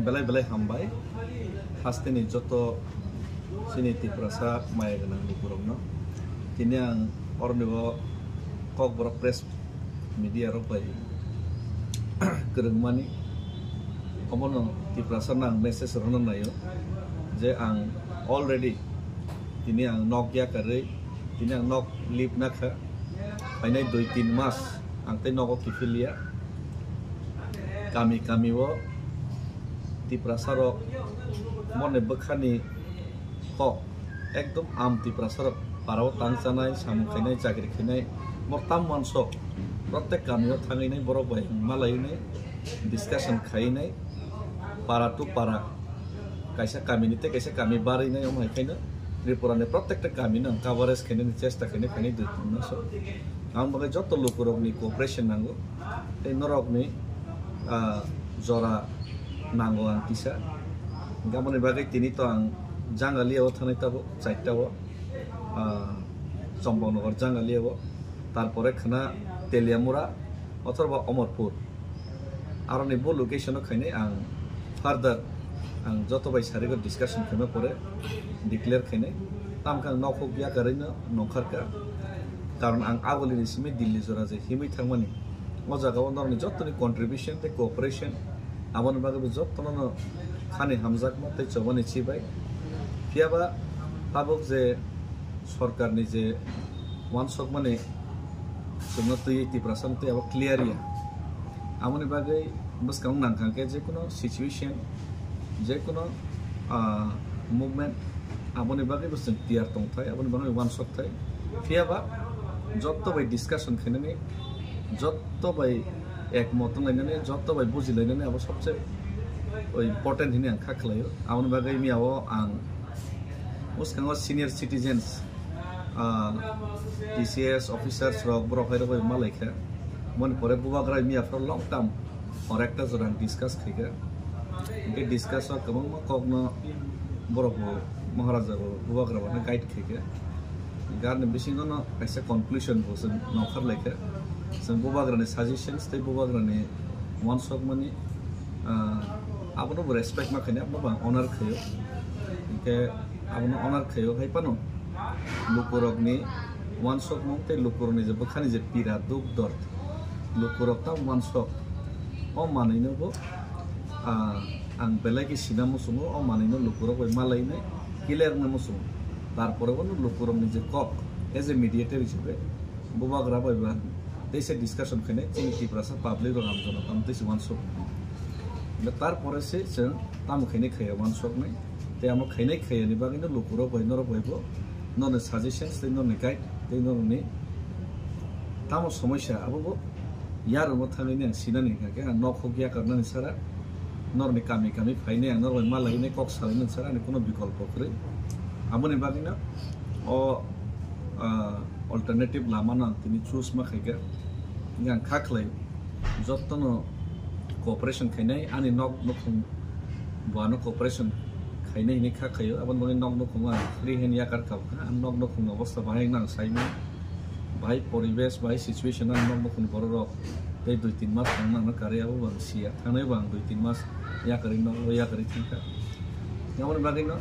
belai belai hambai hasteni joto sini Triprasa maya ganang lukurong no kini ang ornibo kok boro press media ropai kerengmani omono Triprasa nang message rono nayo je ang already kini ang Nokia kare kini ang nok lip nakha painai 2-3 mas ang te noko kifilia kami wo Triprasa ro mone bekhani kok ekdom am Triprasa ro parao tangsanai samu khainai chakri khainai mortam manso protek kamio thangai nai borok bai malai nai discussion khainai para tu para kaisa kami nite kaisa kami bari nai omai khaina Tripura ne protekta kami nang coverage khainai chesta khainai khainai du so am bagai joto lukurok ni cooperation nango te norok ni jora nango ang kisa gamone bagai tini to ang jangalia o thanai tabo chaita bo Chomponogor jangalia bo tarpore khana Teliamura othorba Omorpur aro ni bo location o khainai ang further ang joto bai sarigo discussion khame pore declare khainai tamkhang nokho bia karina nokharka karon ang agoli ni simi Delhi jora je himai thangmani o jaga onor ni joto ni contribution te cooperation amon bagai joto no khani hamjak mate chobani chibai fiaba tabok je सरकार नि जे वानसक माने जोंनो तै Triprasa ते अब clear या आमनि बागै बसकां नांखांके जे कोनो सिचुएशन जे कोनो मुभमेंट आमनि बागै बस क्लियर तंथाय आमनि बागै वानसक थाय फियाबा जत्तो बाय डिस्कशन खैनानै जत्तो बाय एकमत लायनानै जत्तो बाय बुजिलायनानै अब सबसे इम्पोर्टेन्ट हिनि आं खाखलायो आमनि बागै मियाव आं उसकांगो senior citizens TCS officers rok borok hai rok malaika mon pore bubagrai mia for long term or ekta jorang discuss khaiga ke discuss ok kabang ma kokno borok maharaja go bubagra bana guide khaiga garne bisingo no kaisa conclusion bo sen nokhar laika sen bubagra ni suggestions te bubagra ni one sok mani abono respect ma khane abono honor khayo ke abono honor khayo hai pano lukurok ni wansok mongte lukurok ni je bekhani je pira duk dort lukurok ta wansok o manaino bo ang belagi sina musumo o manaino lukurok bai malai nai clear na musumo tarpore bo lukurok ni je kok as a mediator hisabe bubagra bai ba dese discussion khane chini Triprasa public ro amjono tam dese wansok tarpore se chen tam khaine khaya wansok nai te amo khaine khaya ni bagino lukurok bai norok bai bo non suggestions they non guide they non ni tamo সমস্যা abo yar mo thani ne sinani ka nok hogya karna ni sara nor ni kami phaine nor malai ne kok sala ni sara ni kono bikolpo kre amoni bagina o alternative lama na tini choose ma khaiga ngang khaklai jottono cooperation khainai ani nok nokhum bano cooperation khainai ni khakhayo abon boni nok nokhunga free hand yakar ka nok nokhung obostha bahai nang saimi bahai poribesh bahai situation an nok nokhung borok tei 2-3 mas nang na kare abo bang sia thanai bang 2-3 mas yakari nok yakari thingka yamon bagino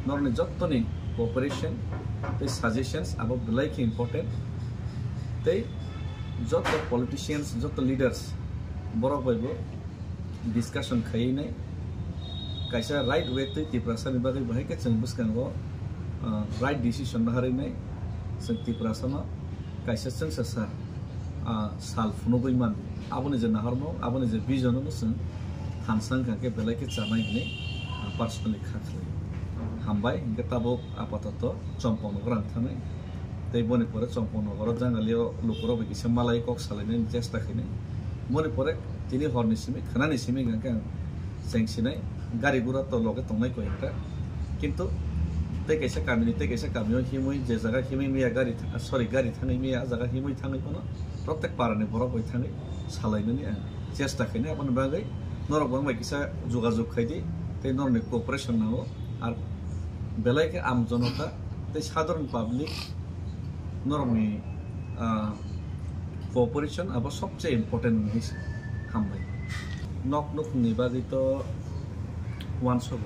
nok ni jottoni cooperation tei suggestions abo belai ki important tei jotto politicians jotto leaders borok baibo discussion khainai kaisa right way te Triprasa ni bagai bahai ke chang buskango right decision na harai nai sang Triprasa no kaisa chang sa sal funo bai man abone je naharmo abone je vision no sang hansang ka ke belai ke chanai ni personally khakhli hambai ke tabo apatato Chomponogor thanai tei boni pore Chomponogor jangalio lukuro bai kisa malai kok salai ni chesta khine boni pore tini horni simi khanani simi ga sengsinai gari gura to loge tongnai ko ekta kintu te kaisa kami himui je jaga himui miya gari thangai miya jaga himui thangai kono protek parane borok bai thangai salainani chesta khine apon bagai norok bang bai kisa jogajog khaidi te norni cooperation nago ar belai ke am jonota te সাধারণ public norni cooperation abo sobche important his hambai nok nok ni bagi to one shop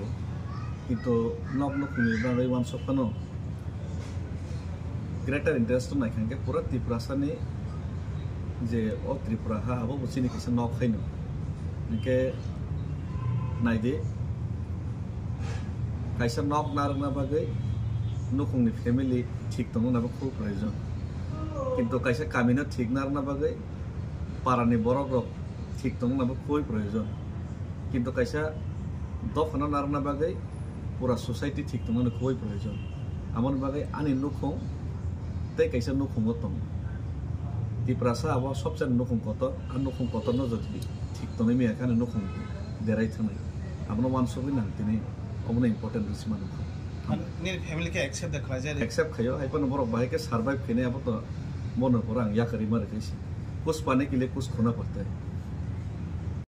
কিন্তু knock নকুনি বাংলাই one shop কানো greater interest নাইखांगे পুরা ত্রিপুরাসানি যে ও ত্রিপুরা হা আবো বুঝিনি কিছু knock খাইনো নিকে নাইদে কাইসা knock নারना बागै नखुंनि फैमिली ठीक दङ नाबो खूब प्रयोजन কিন্তু কাইসা কামিনা ঠিক नारना बागै पारानि बरक रक ठीक दङ नाबो खूब प्रयोजन কিন্তু কাইসা दखना नारना बागै पूरा सोसाइटी ठीक दङ न खूब प्रयोजन আমন बागै आनि नखुं ते काइसा नखुं दङ ত্রিপুরাসা আবো সবচেয়ে নখুं কত আর নখুं কত ন যদি ঠিক দङ মিয়া কানে নখুं দেরাই থানাই আমনো মানসবই না তিনি অমনে ইম্পর্টেন্ট রিস मानु निर फैमिली के एक्सेप्ट देखला जाय एक्सेप्ट खयो हाइपन बरक बाहे के सर्वाइव खेने अब तो मन पर आं या करी मारे कैसे कुछ पाने के लिए कुछ खोना पड़ता है